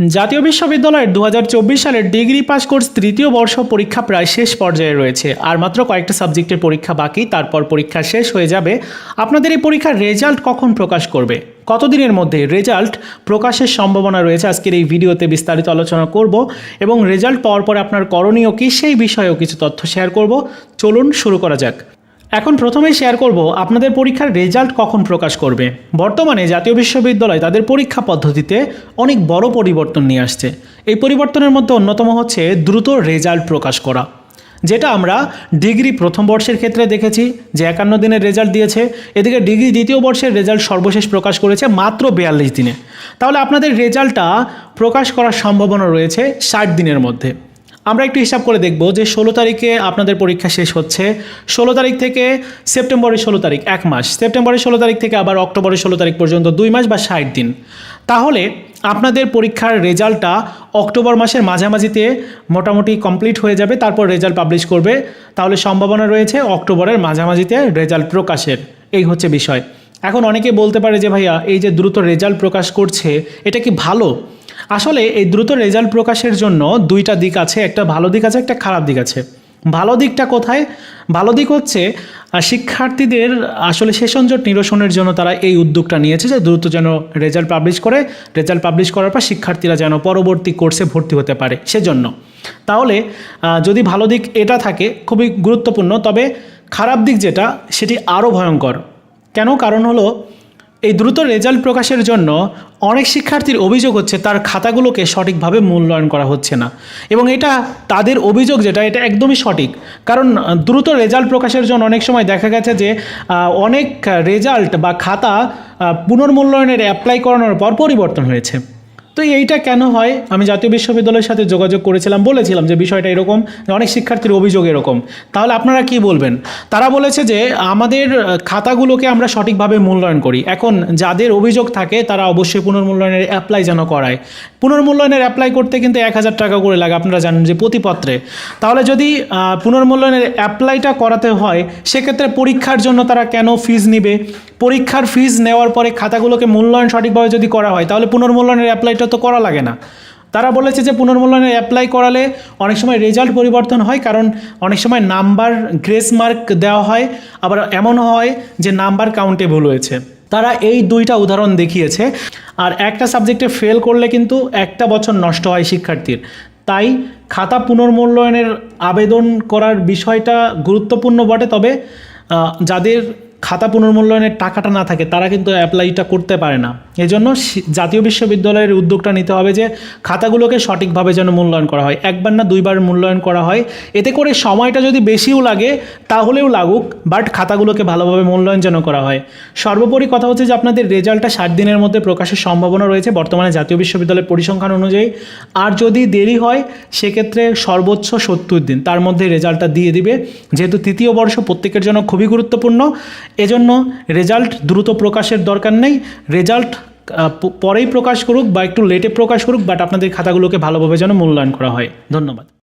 জাতীয় বিশ্ববিদ্যালয়ের 2024 সালের ডিগ্রি পাস কোর্স তৃতীয় বর্ষ পরীক্ষা প্রায় শেষ পর্যায়ে রয়েছে। আর মাত্র কয়েকটা সাবজেক্টের পরীক্ষা বাকি, তারপর পরীক্ষা শেষ হয়ে যাবে। আপনাদের এই পরীক্ষার রেজাল্ট কখন প্রকাশ করবে, কতদিনের মধ্যে রেজাল্ট প্রকাশের সম্ভাবনা রয়েছে, আজকের এই ভিডিওতে বিস্তারিত আলোচনা করব এবং রেজাল্ট পাওয়ার পরে আপনার করণীয় কী সেই বিষয়েও কিছু তথ্য শেয়ার করব। চলুন শুরু করা যাক। এখন প্রথমেই শেয়ার করব আপনাদের পরীক্ষার রেজাল্ট কখন প্রকাশ করবে। বর্তমানে জাতীয় বিশ্ববিদ্যালয় তাদের পরীক্ষা পদ্ধতিতে অনেক বড় পরিবর্তন নিয়ে আসছে। এই পরিবর্তনের মধ্যে অন্যতম হচ্ছে দ্রুত রেজাল্ট প্রকাশ করা, যেটা আমরা ডিগ্রি প্রথম বর্ষের ক্ষেত্রে দেখেছি যে 51 দিনের রেজাল্ট দিয়েছে। এদিকে ডিগ্রি দ্বিতীয় বর্ষের রেজাল্ট সর্বশেষ প্রকাশ করেছে মাত্র 42 দিনে। তাহলে আপনাদের রেজাল্টটা প্রকাশ করার সম্ভাবনা রয়েছে 60 দিনের মধ্যে। আমরা একটু হিসাব করে দেখব যে 16 তারিখে আপনাদের পরীক্ষা শেষ হচ্ছে, 16 তারিখ থেকে সেপ্টেম্বরের 16 তারিখ 1 মাস, সেপ্টেম্বরের 16 তারিখ থেকে আবার অক্টোবরের 16 তারিখ পর্যন্ত 2 মাস বা 60 দিন। তাহলে আপনাদের পরীক্ষার রেজাল্টটা অক্টোবর মাসের মাঝামাঝিতে মোটামুটি কমপ্লিট হয়ে যাবে, তারপর রেজাল্ট পাবলিশ করবে। তাহলে সম্ভাবনা রয়েছে অক্টোবরের মাঝামাঝিতে রেজাল্ট প্রকাশের। এই হচ্ছে বিষয়। এখন অনেকে বলতে পারে যে ভাইয়া এই যে দ্রুত রেজাল্ট প্রকাশ করছে এটা কি ভালো? আসলে এই দ্রুত রেজাল্ট প্রকাশের জন্য দুইটা দিক আছে, একটা ভালো দিক আছে, একটা খারাপ দিক আছে। ভালো দিকটা কোথায়? ভালো দিক হচ্ছে শিক্ষার্থীদের আসলে সেশনজট নিরসনের জন্য তারা এই উদ্যোগটা নিয়েছে যে দ্রুত যেন রেজাল্ট পাবলিশ করে, রেজাল্ট পাবলিশ করার পর শিক্ষার্থীরা যেন পরবর্তী কোর্সে ভর্তি হতে পারে সেজন্য। তাহলে যদি ভালো দিক এটা থাকে খুবই গুরুত্বপূর্ণ। তবে খারাপ দিক যেটা সেটি আরও ভয়ঙ্কর। কেন? কারণ হলো এই দ্রুত রেজাল্ট প্রকাশের জন্য অনেক শিক্ষার্থীর অভিযোগ হচ্ছে তার খাতাগুলোকে সঠিকভাবে মূল্যায়ন করা হচ্ছে না, এবং এটা তাদের অভিযোগ যেটা এটা একদমই সঠিক। কারণ দ্রুত রেজাল্ট প্রকাশের জন্য অনেক সময় দেখা গেছে যে অনেক রেজাল্ট বা খাতা পুনর্মূল্যায়নের অ্যাপ্লাই করানোর পর পরিবর্তন হয়েছে। তো এইটা কেন হয়? আমি জাতীয় বিশ্ববিদ্যালয়ের সাথে যোগাযোগ করেছিলাম, বলেছিলাম যে বিষয়টা এরকম, অনেক শিক্ষার্থীর অভিযোগ এরকম। তাহলে আপনারা কি বলবেন? তারা বলেছে যে আমাদের খাতাগুলোকে আমরা সঠিকভাবে মূল্যায়ন করি। এখন যাদের অভিযোগ থাকে তারা অবশ্যই পুনর্মূল্যায়নের অ্যাপ্লাই যেন করায়। পুনর্মূল্যায়নের অ্যাপ্লাই করতে কিন্তু 1000 টাকা করে লাগে, আপনারা জানেন যে প্রতিপত্রে। তাহলে যদি পুনর্মূল্যায়নের অ্যাপ্লাইটা করাতে হয় সেক্ষেত্রে পরীক্ষার জন্য তারা কেন ফিজ নেবে? পরীক্ষার ফিজ নেওয়ার পরে খাতাগুলোকে মূল্যায়ন সঠিকভাবে যদি করা হয় তাহলে পুনর্মূল্যায়নের অ্যাপ্লাইটা তো করা লাগে না। তারা বলেছে যে পুনর্মূল্যায়নের অ্যাপ্লাই করালে অনেক সময় রেজাল্ট পরিবর্তন হয়, কারণ অনেক সময় নাম্বার গ্রেস মার্ক দেওয়া হয়, আবার এমন হয় যে নাম্বার কাউন্টে ভুল হয়েছে। তারা এই দুইটা উদাহরণ দেখিয়েছে। আর একটা সাবজেক্টে ফেল করলে কিন্তু 1 বছর নষ্ট হয় শিক্ষার্থীর। তাই খাতা পুনর্মূল্যায়নের আবেদন করার বিষয়টা গুরুত্বপূর্ণ বটে, তবে যাদের খাতা পুনর্মূল্যায়নের টাকাটা না থাকে তারা কিন্তু অ্যাপ্লাইটা করতে পারে না। এজন্য জাতীয় বিশ্ববিদ্যালয়ের উদ্যোগটা নিতে হবে যে খাতাগুলোকে সঠিকভাবে যেন মূল্যায়ন করা হয়, 1 বার না 2 বার মূল্যায়ন করা হয়। এতে করে সময়টা যদি বেশিও লাগে তাহলেও লাগুক, বাট খাতাগুলোকে ভালোভাবে মূল্যায়ন যেন করা হয়। সর্বোপরি কথা হচ্ছে যে আপনাদের রেজাল্টটা 60 দিনের মধ্যে প্রকাশের সম্ভাবনা রয়েছে বর্তমানে জাতীয় বিশ্ববিদ্যালয়ের পরিসংখ্যান অনুযায়ী। আর যদি দেরি হয় সেক্ষেত্রে সর্বোচ্চ 70 দিন, তার মধ্যে রেজাল্টটা দিয়ে দিবে। যেহেতু তৃতীয় বর্ষ প্রত্যেকের জন্য খুবই গুরুত্বপূর্ণ, এজন্য রেজাল্ট দ্রুত প্রকাশের দরকার নেই। রেজাল্ট পরেই প্রকাশ করুক বা একটু লেটে প্রকাশ করুক, বাট আপনাদের খাতাগুলোকে ভালোভাবে যেন মূল্যায়ন করা হয়। ধন্যবাদ।